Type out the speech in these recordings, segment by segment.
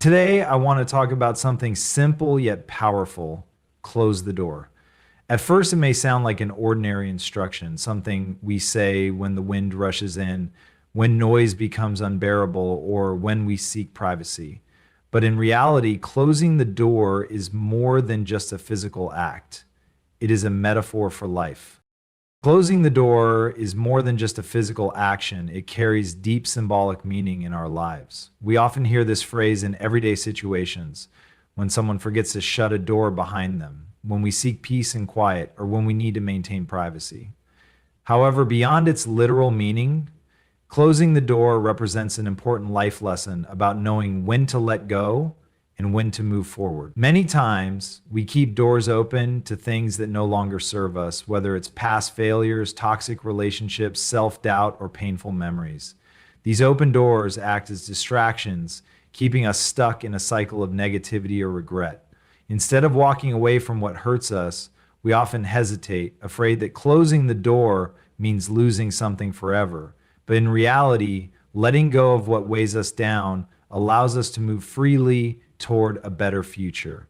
Today, I want to talk about something simple yet powerful: close the door. At first, it may sound like an ordinary instruction, something we say when the wind rushes in, when noise becomes unbearable, or when we seek privacy. But in reality, closing the door is more than just a physical act, it is a metaphor for life. Closing the door is more than just a physical action, it carries deep symbolic meaning in our lives. We often hear this phrase in everyday situations: when someone forgets to shut a door behind them, when we seek peace and quiet, or when we need to maintain privacy. However, beyond its literal meaning, closing the door represents an important life lesson about knowing when to let go and when to move forward. Many times, we keep doors open to things that no longer serve us, whether it's past failures, toxic relationships, self-doubt, or painful memories. These open doors act as distractions, keeping us stuck in a cycle of negativity or regret. Instead of walking away from what hurts us, we often hesitate, afraid that closing the door means losing something forever. But in reality, letting go of what weighs us down allows us to move freely toward a better future.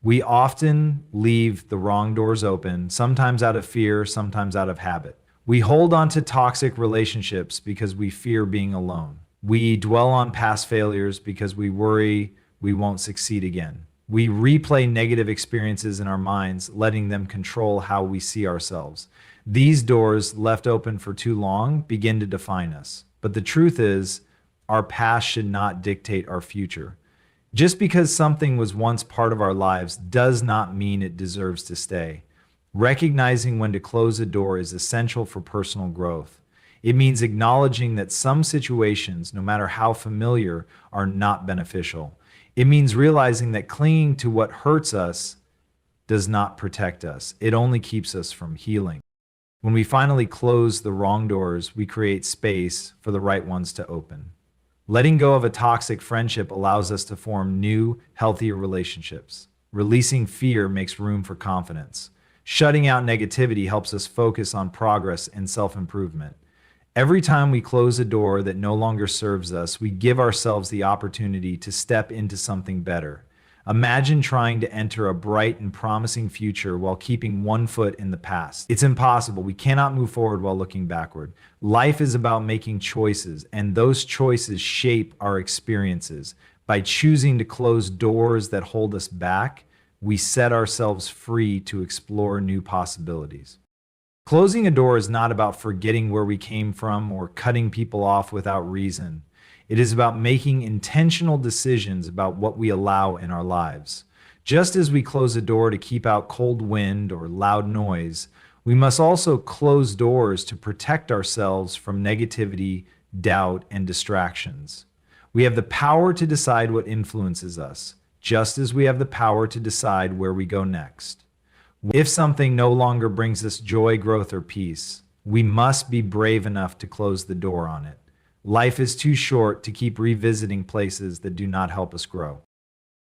We often leave the wrong doors open, sometimes out of fear, sometimes out of habit. We hold on to toxic relationships because we fear being alone. We dwell on past failures because we worry we won't succeed again. We replay negative experiences in our minds, letting them control how we see ourselves. These doors, left open for too long, begin to define us. But the truth is, our past should not dictate our future. Just because something was once part of our lives does not mean it deserves to stay. Recognizing when to close a door is essential for personal growth. It means acknowledging that some situations, no matter how familiar, are not beneficial. It means realizing that clinging to what hurts us does not protect us. It only keeps us from healing. When we finally close the wrong doors, we create space for the right ones to open. Letting go of a toxic friendship allows us to form new, healthier relationships. Releasing fear makes room for confidence. Shutting out negativity helps us focus on progress and self-improvement. Every time we close a door that no longer serves us, we give ourselves the opportunity to step into something better. Imagine trying to enter a bright and promising future while keeping one foot in the past. It's impossible. We cannot move forward while looking backward. Life is about making choices, and those choices shape our experiences. By choosing to close doors that hold us back, we set ourselves free to explore new possibilities. Closing a door is not about forgetting where we came from or cutting people off without reason. It is about making intentional decisions about what we allow in our lives. Just as we close a door to keep out cold wind or loud noise, we must also close doors to protect ourselves from negativity, doubt, and distractions. We have the power to decide what influences us, just as we have the power to decide where we go next. If something no longer brings us joy, growth, or peace, we must be brave enough to close the door on it. Life is too short to keep revisiting places that do not help us grow.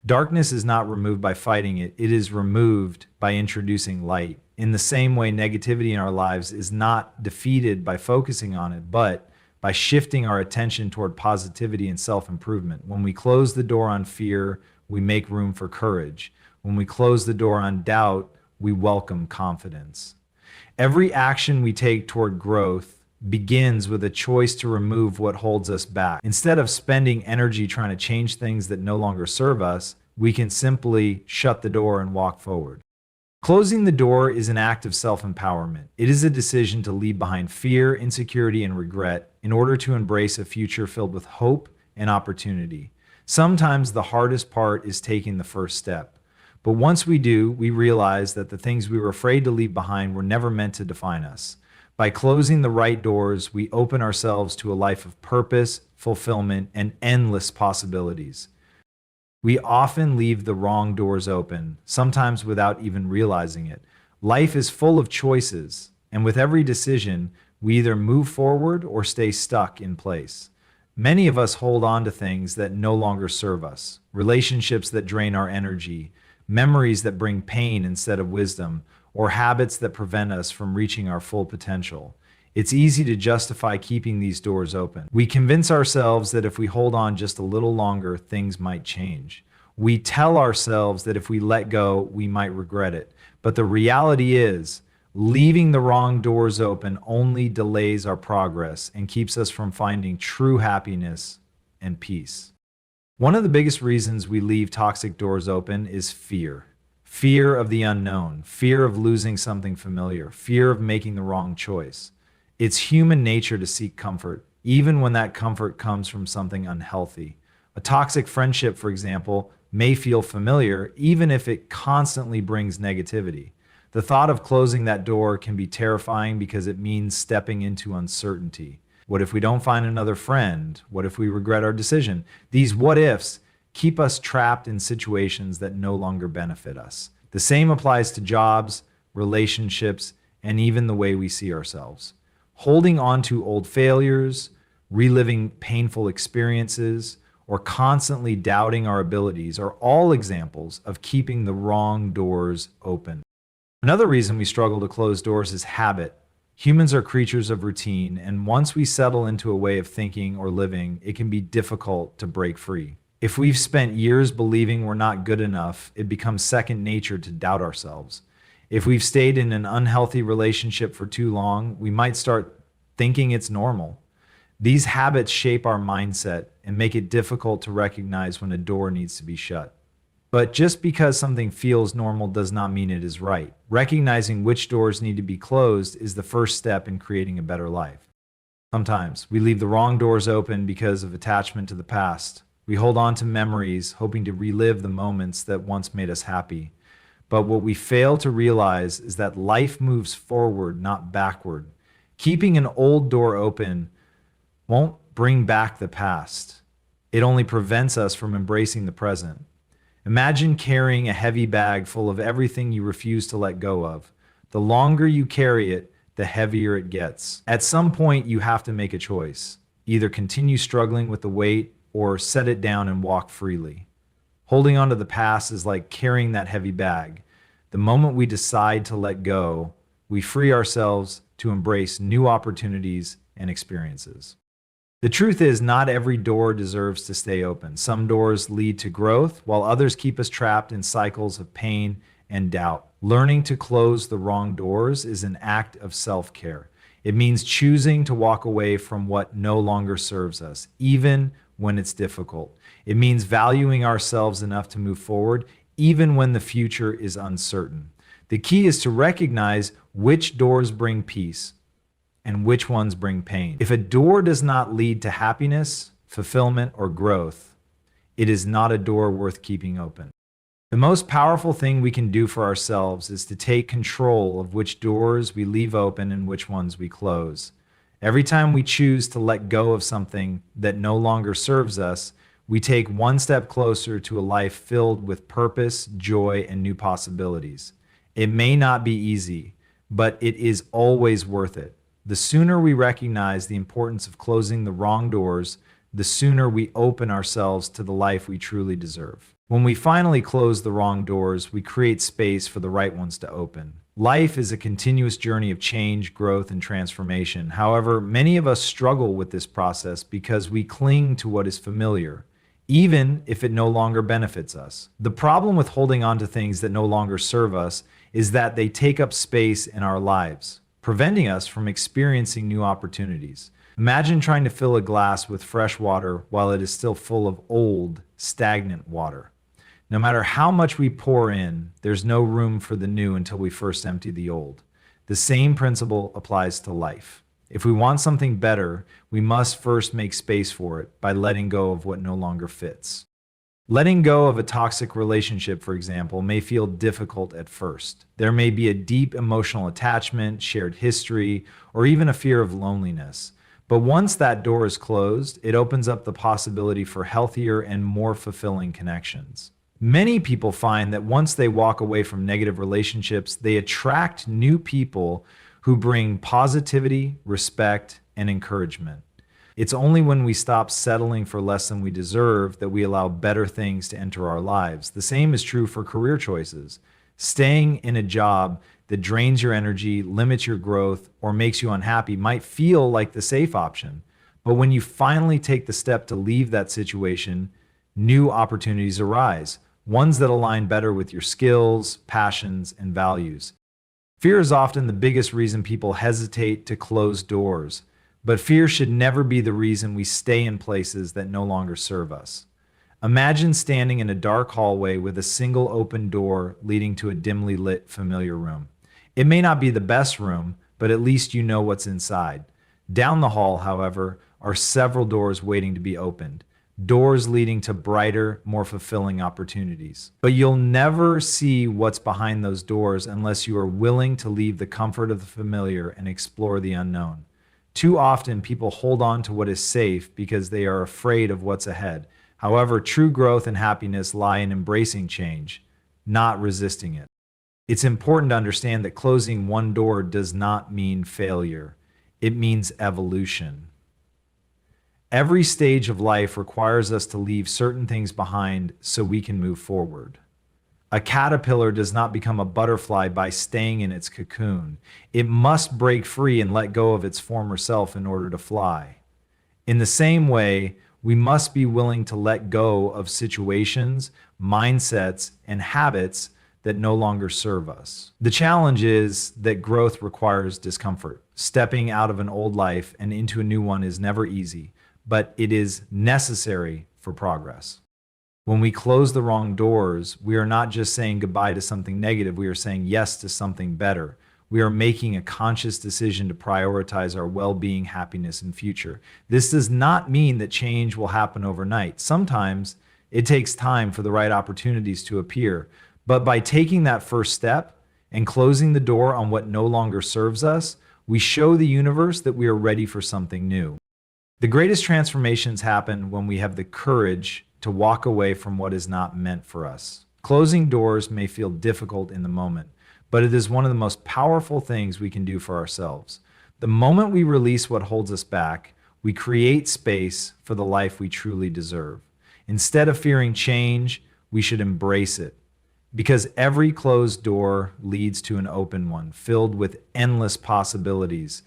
Darkness is not removed by fighting it, it is removed by introducing light. In the same way, negativity in our lives is not defeated by focusing on it, but by shifting our attention toward positivity and self-improvement. When we close the door on fear, we make room for courage. When we close the door on doubt, we welcome confidence. Every action we take toward growth begins with a choice to remove what holds us back. Instead of spending energy trying to change things that no longer serve us, we can simply shut the door and walk forward. Closing the door is an act of self-empowerment. It is a decision to leave behind fear, insecurity, and regret in order to embrace a future filled with hope and opportunity. Sometimes the hardest part is taking the first step. But once we do, we realize that the things we were afraid to leave behind were never meant to define us. By closing the right doors, we open ourselves to a life of purpose, fulfillment, and endless possibilities. We often leave the wrong doors open, sometimes without even realizing it. Life is full of choices, and with every decision, we either move forward or stay stuck in place. Many of us hold on to things that no longer serve us, relationships that drain our energy, memories that bring pain instead of wisdom, or habits that prevent us from reaching our full potential. It's easy to justify keeping these doors open. We convince ourselves that if we hold on just a little longer, things might change. We tell ourselves that if we let go, we might regret it. But the reality is, leaving the wrong doors open only delays our progress and keeps us from finding true happiness and peace. One of the biggest reasons we leave toxic doors open is fear. Fear of the unknown, fear of losing something familiar, fear of making the wrong choice. It's human nature to seek comfort, even when that comfort comes from something unhealthy. A toxic friendship, for example, may feel familiar, even if it constantly brings negativity. The thought of closing that door can be terrifying because it means stepping into uncertainty. What if we don't find another friend? What if we regret our decision? These what ifs keep us trapped in situations that no longer benefit us. The same applies to jobs, relationships, and even the way we see ourselves. Holding on to old failures, reliving painful experiences, or constantly doubting our abilities are all examples of keeping the wrong doors open. Another reason we struggle to close doors is habit. Humans are creatures of routine, and once we settle into a way of thinking or living, it can be difficult to break free. If we've spent years believing we're not good enough, it becomes second nature to doubt ourselves. If we've stayed in an unhealthy relationship for too long, we might start thinking it's normal. These habits shape our mindset and make it difficult to recognize when a door needs to be shut. But just because something feels normal does not mean it is right. Recognizing which doors need to be closed is the first step in creating a better life. Sometimes we leave the wrong doors open because of attachment to the past. We hold on to memories, hoping to relive the moments that once made us happy. But what we fail to realize is that life moves forward, not backward. Keeping an old door open won't bring back the past. It only prevents us from embracing the present. Imagine carrying a heavy bag full of everything you refuse to let go of. The longer you carry it, the heavier it gets. At some point, you have to make a choice. Either continue struggling with the weight or set it down and walk freely. Holding on to the past is like carrying that heavy bag. The moment we decide to let go, we free ourselves to embrace new opportunities and experiences. The truth is, not every door deserves to stay open. Some doors lead to growth, while others keep us trapped in cycles of pain and doubt. Learning to close the wrong doors is an act of self-care. It means choosing to walk away from what no longer serves us, even when it's difficult. It means valuing ourselves enough to move forward, even when the future is uncertain. The key is to recognize which doors bring peace and which ones bring pain. If a door does not lead to happiness, fulfillment, or growth, it is not a door worth keeping open. The most powerful thing we can do for ourselves is to take control of which doors we leave open and which ones we close. Every time we choose to let go of something that no longer serves us, we take one step closer to a life filled with purpose, joy, and new possibilities. It may not be easy, but it is always worth it. The sooner we recognize the importance of closing the wrong doors, the sooner we open ourselves to the life we truly deserve. When we finally close the wrong doors, we create space for the right ones to open. Life is a continuous journey of change, growth, and transformation. However, many of us struggle with this process because we cling to what is familiar, even if it no longer benefits us. The problem with holding on to things that no longer serve us is that they take up space in our lives, preventing us from experiencing new opportunities. Imagine trying to fill a glass with fresh water while it is still full of old, stagnant water. No matter how much we pour in, there's no room for the new until we first empty the old. The same principle applies to life. If we want something better, we must first make space for it by letting go of what no longer fits. Letting go of a toxic relationship, for example, may feel difficult at first. There may be a deep emotional attachment, shared history, or even a fear of loneliness. But once that door is closed, it opens up the possibility for healthier and more fulfilling connections. Many people find that once they walk away from negative relationships, they attract new people who bring positivity, respect, and encouragement. It's only when we stop settling for less than we deserve that we allow better things to enter our lives. The same is true for career choices. Staying in a job that drains your energy, limits your growth, or makes you unhappy might feel like the safe option. But when you finally take the step to leave that situation, new opportunities arise, ones that align better with your skills, passions, and values. Fear is often the biggest reason people hesitate to close doors, but fear should never be the reason we stay in places that no longer serve us. Imagine standing in a dark hallway with a single open door leading to a dimly lit familiar room. It may not be the best room, but at least you know what's inside. Down the hall, however, are several doors waiting to be opened, doors leading to brighter, more fulfilling opportunities. But you'll never see what's behind those doors unless you are willing to leave the comfort of the familiar and explore the unknown. Too often, people hold on to what is safe because they are afraid of what's ahead. However, true growth and happiness lie in embracing change, not resisting it. It's important to understand that closing one door does not mean failure. It means evolution. Every stage of life requires us to leave certain things behind so we can move forward. A caterpillar does not become a butterfly by staying in its cocoon. It must break free and let go of its former self in order to fly. In the same way, we must be willing to let go of situations, mindsets, and habits that no longer serve us. The challenge is that growth requires discomfort. Stepping out of an old life and into a new one is never easy, but it is necessary for progress. When we close the wrong doors, we are not just saying goodbye to something negative, we are saying yes to something better. We are making a conscious decision to prioritize our well-being, happiness, and future. This does not mean that change will happen overnight. Sometimes it takes time for the right opportunities to appear. But by taking that first step and closing the door on what no longer serves us, we show the universe that we are ready for something new. The greatest transformations happen when we have the courage to walk away from what is not meant for us. Closing doors may feel difficult in the moment, but it is one of the most powerful things we can do for ourselves. The moment we release what holds us back, we create space for the life we truly deserve. Instead of fearing change, we should embrace it. Because every closed door leads to an open one, filled with endless possibilities.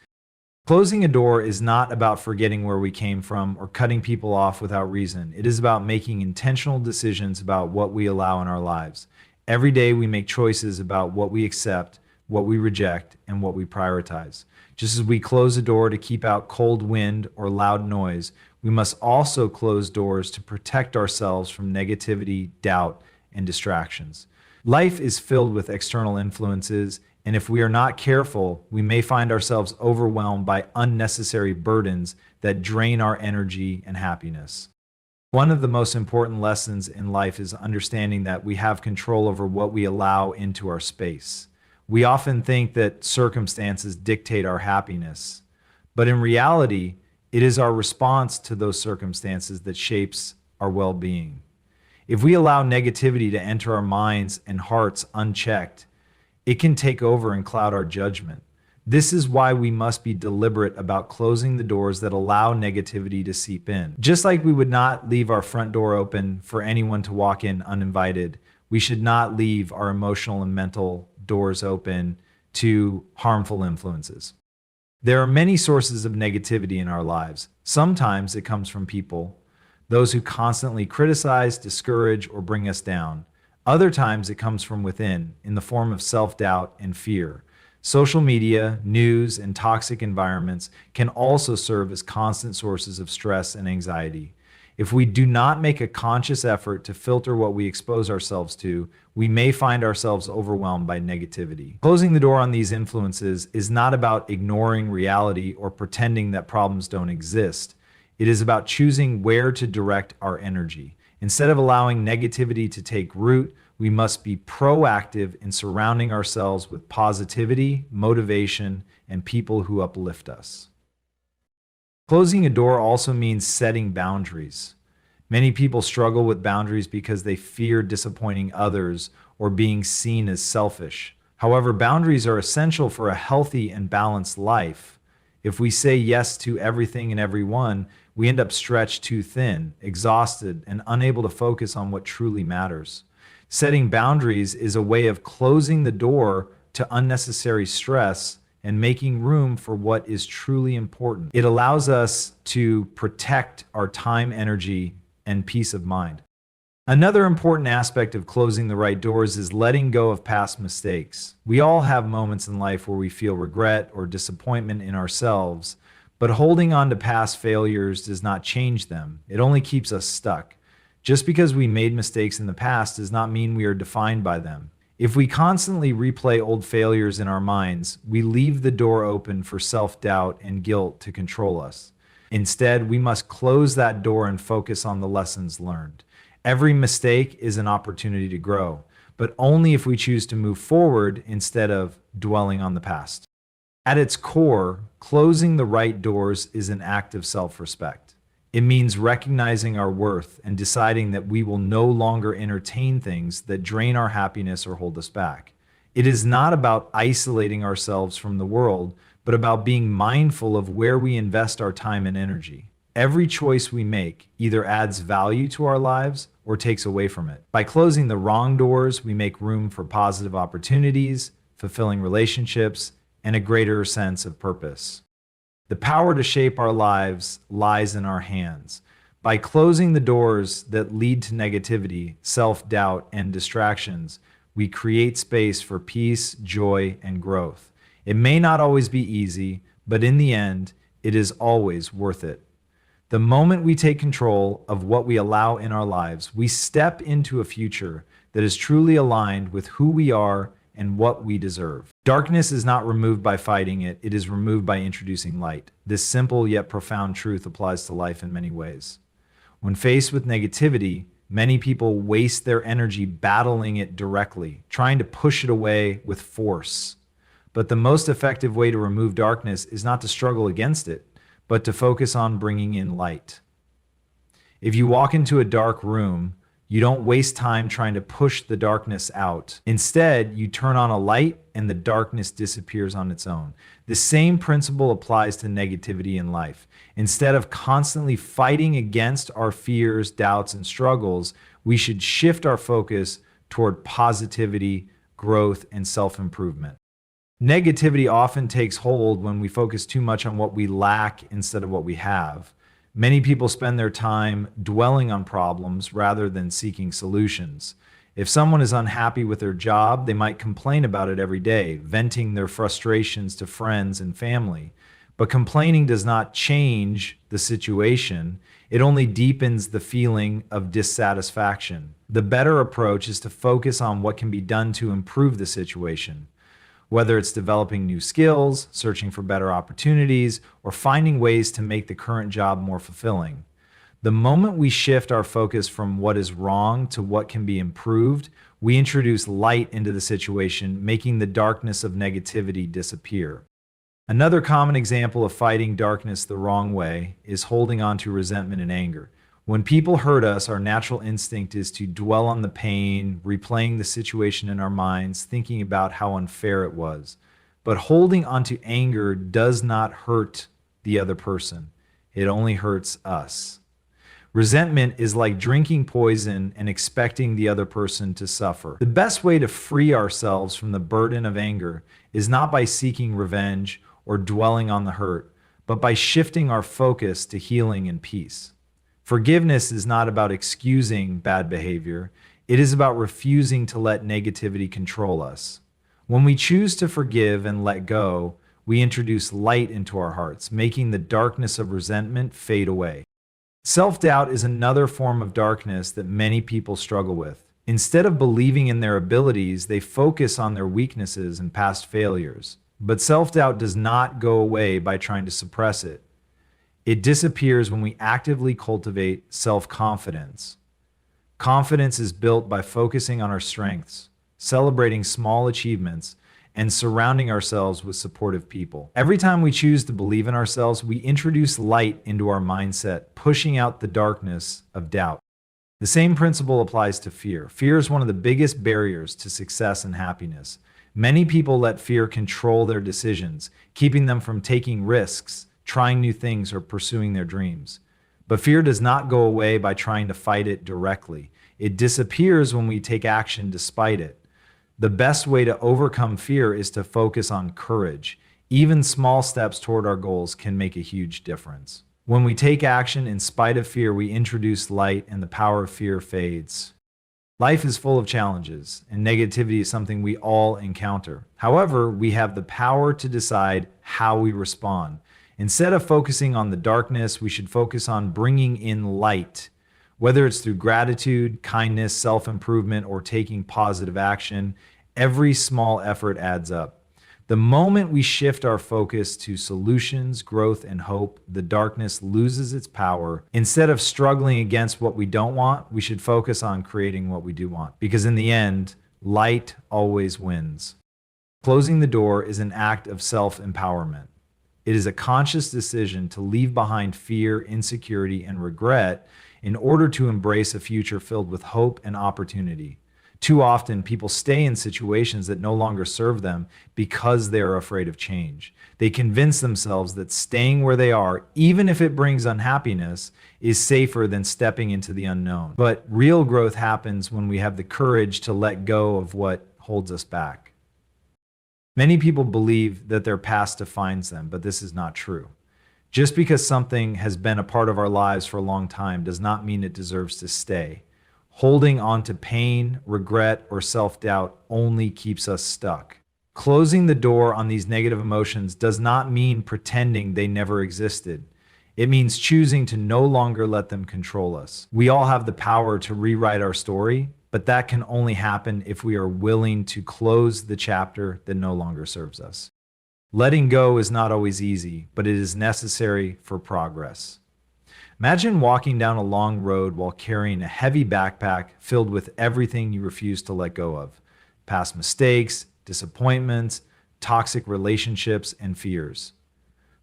Closing a door is not about forgetting where we came from or cutting people off without reason. It is about making intentional decisions about what we allow in our lives. Every day we make choices about what we accept, what we reject, and what we prioritize. Just as we close a door to keep out cold wind or loud noise, we must also close doors to protect ourselves from negativity, doubt, and distractions. Life is filled with external influences, and if we are not careful, we may find ourselves overwhelmed by unnecessary burdens that drain our energy and happiness. One of the most important lessons in life is understanding that we have control over what we allow into our space. We often think that circumstances dictate our happiness, but in reality, it is our response to those circumstances that shapes our well-being. If we allow negativity to enter our minds and hearts unchecked, it can take over and cloud our judgment. This is why we must be deliberate about closing the doors that allow negativity to seep in. Just like we would not leave our front door open for anyone to walk in uninvited, we should not leave our emotional and mental doors open to harmful influences. There are many sources of negativity in our lives. Sometimes it comes from people, those who constantly criticize, discourage, or bring us down. Other times it comes from within, in the form of self-doubt and fear. Social media, news, and toxic environments can also serve as constant sources of stress and anxiety. If we do not make a conscious effort to filter what we expose ourselves to, we may find ourselves overwhelmed by negativity. Closing the door on these influences is not about ignoring reality or pretending that problems don't exist. It is about choosing where to direct our energy. Instead of allowing negativity to take root, we must be proactive in surrounding ourselves with positivity, motivation, and people who uplift us. Closing a door also means setting boundaries. Many people struggle with boundaries because they fear disappointing others or being seen as selfish. However, boundaries are essential for a healthy and balanced life. If we say yes to everything and everyone, we end up stretched too thin, exhausted, and unable to focus on what truly matters. Setting boundaries is a way of closing the door to unnecessary stress and making room for what is truly important. It allows us to protect our time, energy, and peace of mind. Another important aspect of closing the right doors is letting go of past mistakes. We all have moments in life where we feel regret or disappointment in ourselves, but holding on to past failures does not change them. It only keeps us stuck. Just because we made mistakes in the past does not mean we are defined by them. If we constantly replay old failures in our minds, we leave the door open for self-doubt and guilt to control us. Instead, we must close that door and focus on the lessons learned. Every mistake is an opportunity to grow, but only if we choose to move forward instead of dwelling on the past. At its core, closing the right doors is an act of self-respect. It means recognizing our worth and deciding that we will no longer entertain things that drain our happiness or hold us back. It is not about isolating ourselves from the world, but about being mindful of where we invest our time and energy. Every choice we make either adds value to our lives or takes away from it. By closing the wrong doors, we make room for positive opportunities, fulfilling relationships, and a greater sense of purpose. The power to shape our lives lies in our hands. By closing the doors that lead to negativity, self-doubt, and distractions, we create space for peace, joy, and growth. It may not always be easy, but in the end, it is always worth it. The moment we take control of what we allow in our lives, we step into a future that is truly aligned with who we are and what we deserve. Darkness is not removed by fighting it, it is removed by introducing light. This simple yet profound truth applies to life in many ways. When faced with negativity, many people waste their energy battling it directly, trying to push it away with force. But the most effective way to remove darkness is not to struggle against it, but to focus on bringing in light. If you walk into a dark room, you don't waste time trying to push the darkness out. Instead, you turn on a light and the darkness disappears on its own. The same principle applies to negativity in life. Instead of constantly fighting against our fears, doubts, and struggles, we should shift our focus toward positivity, growth, and self-improvement. Negativity often takes hold when we focus too much on what we lack instead of what we have. Many people spend their time dwelling on problems rather than seeking solutions. If someone is unhappy with their job, they might complain about it every day, venting their frustrations to friends and family. But complaining does not change the situation. It only deepens the feeling of dissatisfaction. The better approach is to focus on what can be done to improve the situation. Whether it's developing new skills, searching for better opportunities, or finding ways to make the current job more fulfilling. The moment we shift our focus from what is wrong to what can be improved, we introduce light into the situation, making the darkness of negativity disappear. Another common example of fighting darkness the wrong way is holding on to resentment and anger. When people hurt us, our natural instinct is to dwell on the pain, replaying the situation in our minds, thinking about how unfair it was. But holding onto anger does not hurt the other person. It only hurts us. Resentment is like drinking poison and expecting the other person to suffer. The best way to free ourselves from the burden of anger is not by seeking revenge or dwelling on the hurt, but by shifting our focus to healing and peace. Forgiveness is not about excusing bad behavior. It is about refusing to let negativity control us. When we choose to forgive and let go, we introduce light into our hearts, making the darkness of resentment fade away. Self-doubt is another form of darkness that many people struggle with. Instead of believing in their abilities, they focus on their weaknesses and past failures. But self-doubt does not go away by trying to suppress it. It disappears when we actively cultivate self-confidence. Confidence is built by focusing on our strengths, celebrating small achievements, and surrounding ourselves with supportive people. Every time we choose to believe in ourselves, we introduce light into our mindset, pushing out the darkness of doubt. The same principle applies to fear. Fear is one of the biggest barriers to success and happiness. Many people let fear control their decisions, keeping them from taking risks, trying new things, or pursuing their dreams. But fear does not go away by trying to fight it directly. It disappears when we take action despite it. The best way to overcome fear is to focus on courage. Even small steps toward our goals can make a huge difference. When we take action in spite of fear, we introduce light and the power of fear fades. Life is full of challenges, and negativity is something we all encounter. However, we have the power to decide how we respond. Instead of focusing on the darkness, we should focus on bringing in light. Whether it's through gratitude, kindness, self-improvement, or taking positive action, every small effort adds up. The moment we shift our focus to solutions, growth, and hope, the darkness loses its power. Instead of struggling against what we don't want, we should focus on creating what we do want. Because in the end, light always wins. Closing the door is an act of self-empowerment. It is a conscious decision to leave behind fear, insecurity, and regret in order to embrace a future filled with hope and opportunity. Too often, people stay in situations that no longer serve them because they are afraid of change. They convince themselves that staying where they are, even if it brings unhappiness, is safer than stepping into the unknown. But real growth happens when we have the courage to let go of what holds us back. Many people believe that their past defines them, but this is not true. Just because something has been a part of our lives for a long time does not mean it deserves to stay. Holding on to pain, regret, or self-doubt only keeps us stuck. Closing the door on these negative emotions does not mean pretending they never existed. It means choosing to no longer let them control us. We all have the power to rewrite our story, but that can only happen if we are willing to close the chapter that no longer serves us. Letting go is not always easy, but it is necessary for progress. Imagine walking down a long road while carrying a heavy backpack filled with everything you refuse to let go of: past mistakes, disappointments, toxic relationships, and fears.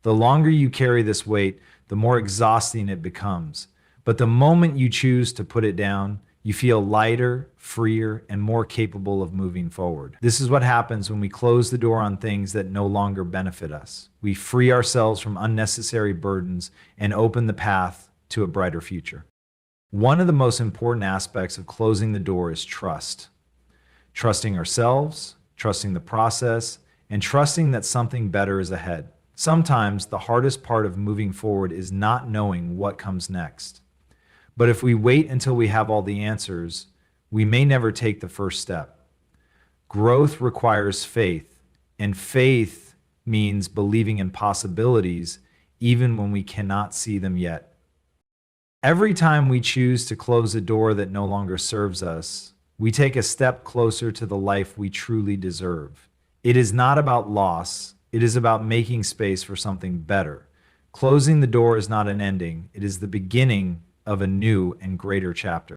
The longer you carry this weight, the more exhausting it becomes. But the moment you choose to put it down, you feel lighter, freer, and more capable of moving forward. This is what happens when we close the door on things that no longer benefit us. We free ourselves from unnecessary burdens and open the path to a brighter future. One of the most important aspects of closing the door is trust. Trusting ourselves, trusting the process, and trusting that something better is ahead. Sometimes the hardest part of moving forward is not knowing what comes next. But if we wait until we have all the answers, we may never take the first step. Growth requires faith, and faith means believing in possibilities even when we cannot see them yet. Every time we choose to close a door that no longer serves us, we take a step closer to the life we truly deserve. It is not about loss, it is about making space for something better. Closing the door is not an ending, it is the beginning of a new and greater chapter.